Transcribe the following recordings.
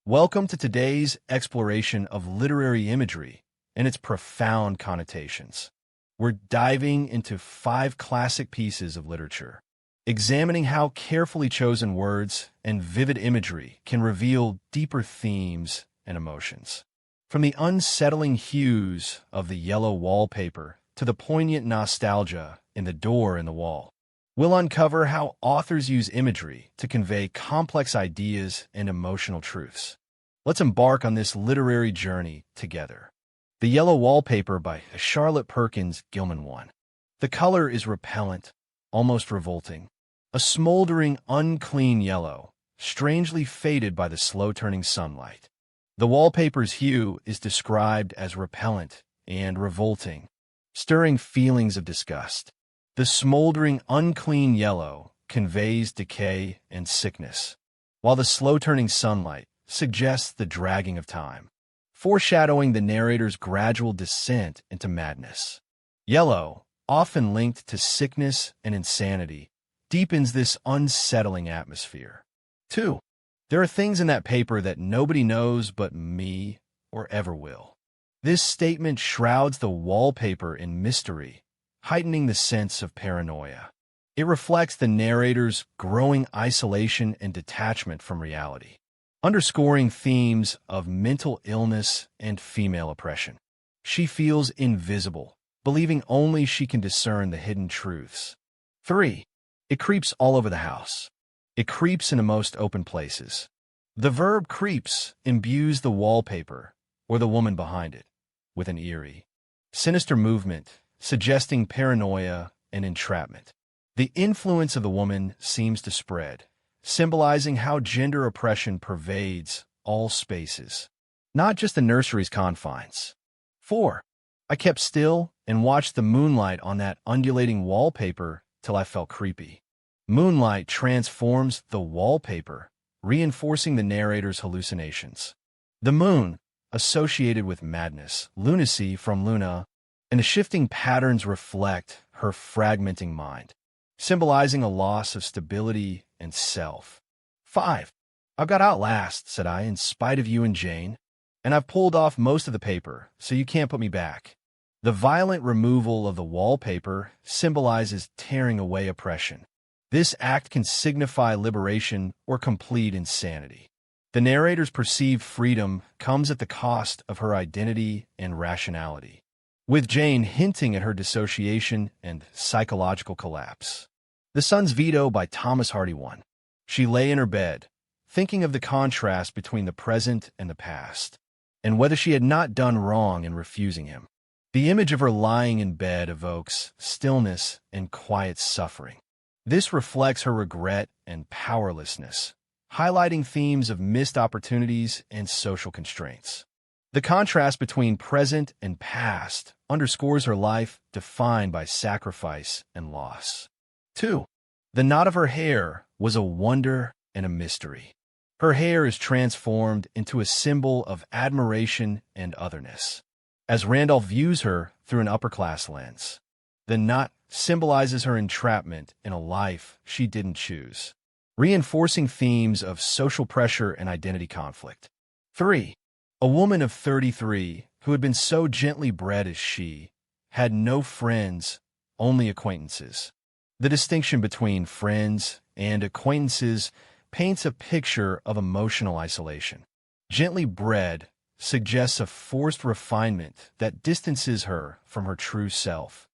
Welcome to today's exploration of literary imagery and its profound connotations. We're diving into 5 classic pieces of literature, examining how carefully chosen words and vivid imagery can reveal deeper themes and emotions. From the unsettling hues of the yellow wallpaper to the poignant nostalgia in the door in the wall, we'll uncover how authors use imagery to convey complex ideas and emotional truths. Let's embark on this literary journey together. The Yellow Wallpaper by Charlotte Perkins Gilman 1. The color is repellent, almost revolting. A smouldering, unclean yellow, strangely faded by the slow-turning sunlight. The wallpaper's hue is described as repellent and revolting, stirring feelings of disgust. The smoldering, unclean yellow conveys decay and sickness, while the slow-turning sunlight suggests the dragging of time, foreshadowing the narrator's gradual descent into madness. Yellow, often linked to sickness and insanity, deepens this unsettling atmosphere. 2. There are things in that paper that nobody knows but me or ever will. This statement shrouds the wallpaper in mystery, heightening the sense of paranoia. It reflects the narrator's growing isolation and detachment from reality, underscoring themes of mental illness and female oppression. She feels invisible, believing only she can discern the hidden truths. 3. It creeps all over the house. It creeps in the most open places. The verb creeps imbues the wallpaper, or the woman behind it, with an eerie, sinister movement, suggesting paranoia and entrapment. The influence of the woman seems to spread, symbolizing how gender oppression pervades all spaces, not just the nursery's confines. 4. I kept still and watched the moonlight on that undulating wallpaper till I felt creepy. Moonlight transforms the wallpaper, reinforcing the narrator's hallucinations. The moon, associated with madness, lunacy from Luna, and the shifting patterns reflect her fragmenting mind, symbolizing a loss of stability and self. 5. I got out last, said I, in spite of you and Jane, and I've pulled off most of the paper, so you can't put me back. The violent removal of the wallpaper symbolizes tearing away oppression. This act can signify liberation or complete insanity. The narrator's perceived freedom comes at the cost of her identity and rationality, with Jane hinting at her dissociation and psychological collapse. The Sun's Veto by Thomas Hardy 1. She lay in her bed, thinking of the contrast between the present and the past, and whether she had not done wrong in refusing him. The image of her lying in bed evokes stillness and quiet suffering. This reflects her regret and powerlessness, highlighting themes of missed opportunities and social constraints. The contrast between present and past underscores her life defined by sacrifice and loss. 2. The knot of her hair was a wonder and a mystery. Her hair is transformed into a symbol of admiration and otherness, as Randolph views her through an upper-class lens. The knot symbolizes her entrapment in a life she didn't choose, reinforcing themes of social pressure and identity conflict. 3. A woman of 33, who had been so gently bred as she, had no friends, only acquaintances. The distinction between friends and acquaintances paints a picture of emotional isolation. Gently bred suggests a forced refinement that distances her from her true self,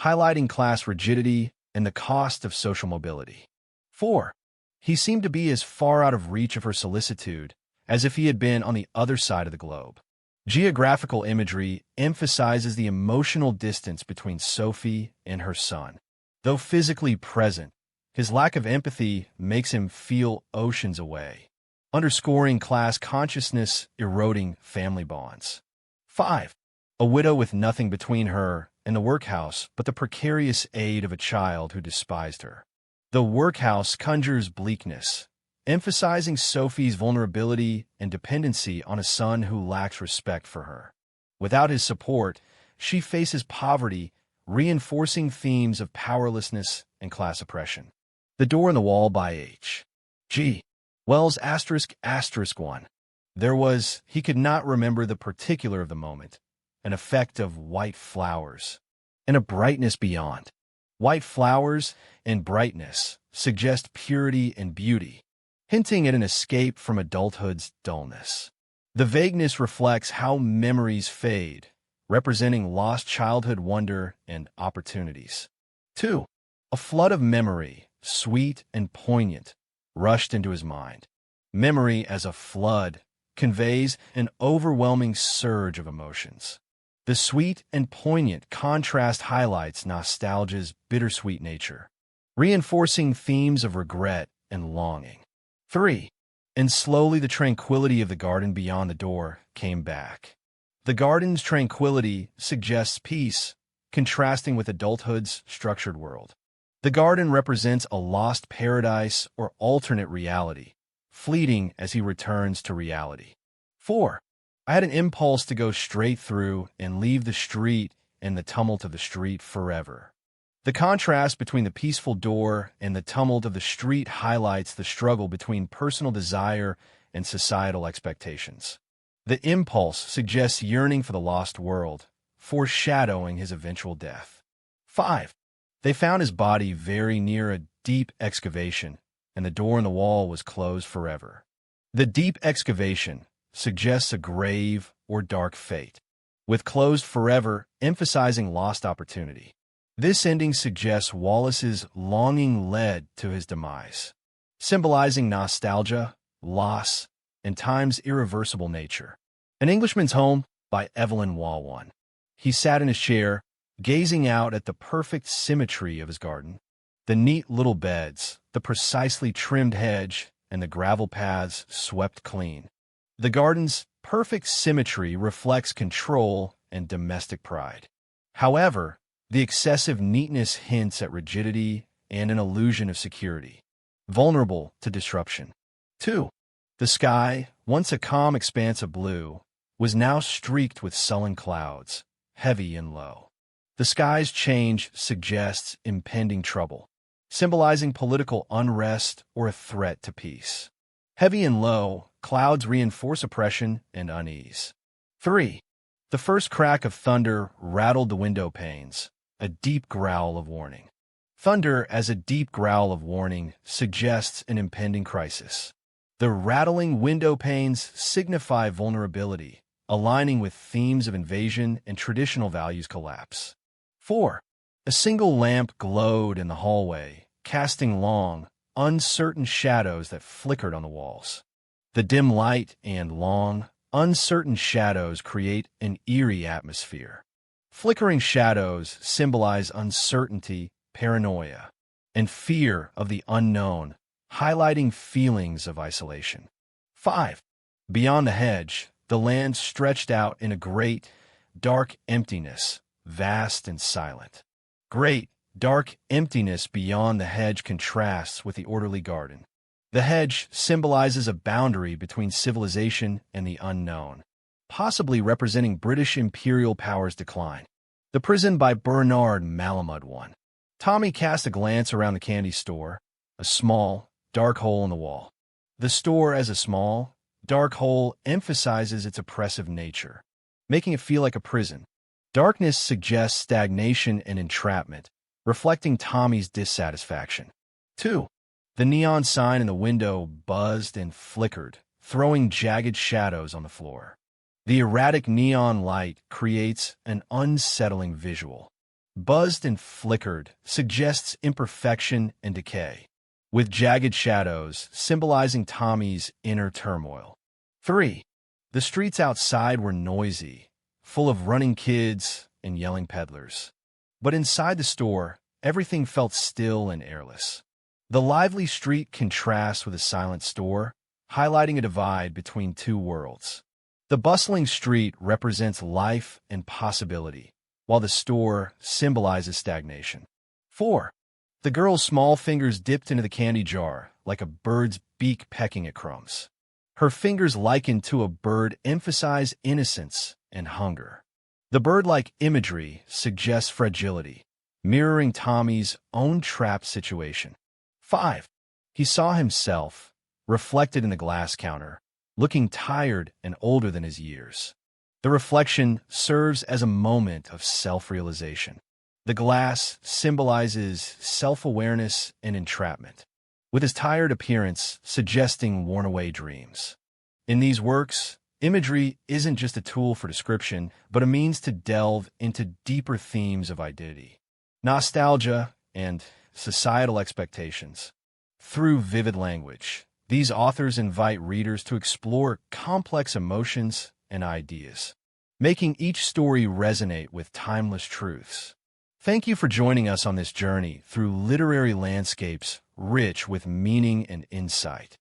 highlighting class rigidity and the cost of social mobility. 4. He seemed to be as far out of reach of her solicitude as if he had been on the other side of the globe. Geographical imagery emphasizes the emotional distance between Sophie and her son. Though physically present, his lack of empathy makes him feel oceans away, underscoring class consciousness eroding family bonds. 5. A widow with nothing between her and the workhouse but the precarious aid of a child who despised her. The workhouse conjures bleakness, emphasizing Sophie's vulnerability and dependency on a son who lacks respect for her. Without his support, she faces poverty, reinforcing themes of powerlessness and class oppression. The Door in the Wall by H. G. Wells ***1. He could not remember the particular of the moment, an effect of white flowers, and a brightness beyond. White flowers and brightness suggest purity and beauty, hinting at an escape from adulthood's dullness. The vagueness reflects how memories fade, representing lost childhood wonder and opportunities. 2. A flood of memory, sweet and poignant, rushed into his mind. Memory as a flood conveys an overwhelming surge of emotions. The sweet and poignant contrast highlights nostalgia's bittersweet nature, reinforcing themes of regret and longing. 3. And slowly the tranquility of the garden beyond the door came back. The garden's tranquility suggests peace, contrasting with adulthood's structured world. The garden represents a lost paradise or alternate reality, fleeting as he returns to reality. 4. I had an impulse to go straight through and leave the street and the tumult of the street forever. The contrast between the peaceful door and the tumult of the street highlights the struggle between personal desire and societal expectations. The impulse suggests yearning for the lost world, foreshadowing his eventual death. 5. They found his body very near a deep excavation, and the door in the wall was closed forever. The deep excavation suggests a grave or dark fate, with closed forever emphasizing lost opportunity. This ending suggests Wallace's longing led to his demise, symbolizing nostalgia, loss, and time's irreversible nature. An Englishman's Home by Evelyn Waugh 1. He sat in his chair, gazing out at the perfect symmetry of his garden. The neat little beds, the precisely trimmed hedge, and the gravel paths swept clean. The garden's perfect symmetry reflects control and domestic pride. However, the excessive neatness hints at rigidity and an illusion of security, vulnerable to disruption. 2. The sky, once a calm expanse of blue, was now streaked with sullen clouds, heavy and low. The sky's change suggests impending trouble, symbolizing political unrest or a threat to peace. Heavy and low, clouds reinforce oppression and unease. 3. The first crack of thunder rattled the window panes, a deep growl of warning. Thunder as a deep growl of warning suggests an impending crisis. The rattling window panes signify vulnerability, aligning with themes of invasion and traditional values collapse. 4. A single lamp glowed in the hallway, casting long, uncertain shadows that flickered on the walls. The dim light and long, uncertain shadows create an eerie atmosphere. Flickering shadows symbolize uncertainty, paranoia, and fear of the unknown, highlighting feelings of isolation. 5. Beyond the hedge, the land stretched out in a great, dark emptiness, vast and silent. Great, dark emptiness beyond the hedge contrasts with the orderly garden. The hedge symbolizes a boundary between civilization and the unknown, possibly representing British imperial power's decline. The Prison by Bernard Malamud 1. Tommy cast a glance around the candy store, a small, dark hole in the wall. The store as a small, dark hole emphasizes its oppressive nature, making it feel like a prison. Darkness suggests stagnation and entrapment, reflecting Tommy's dissatisfaction. 2. The neon sign in the window buzzed and flickered, throwing jagged shadows on the floor. The erratic neon light creates an unsettling visual. Buzzed and flickered suggests imperfection and decay, with jagged shadows symbolizing Tommy's inner turmoil. 3. The streets outside were noisy, full of running kids and yelling peddlers. But inside the store, everything felt still and airless. The lively street contrasts with a silent store, highlighting a divide between two worlds. The bustling street represents life and possibility, while the store symbolizes stagnation. 4. The girl's small fingers dipped into the candy jar, like a bird's beak pecking at crumbs. Her fingers likened to a bird emphasize innocence and hunger. The bird-like imagery suggests fragility, mirroring Tommy's own trapped situation. 5. He saw himself, reflected in the glass counter, looking tired and older than his years. The reflection serves as a moment of self-realization. The glass symbolizes self-awareness and entrapment, with his tired appearance suggesting worn-away dreams. In these works, imagery isn't just a tool for description, but a means to delve into deeper themes of identity, nostalgia, and societal expectations. Through vivid language, these authors invite readers to explore complex emotions and ideas, making each story resonate with timeless truths. Thank you for joining us on this journey through literary landscapes rich with meaning and insight.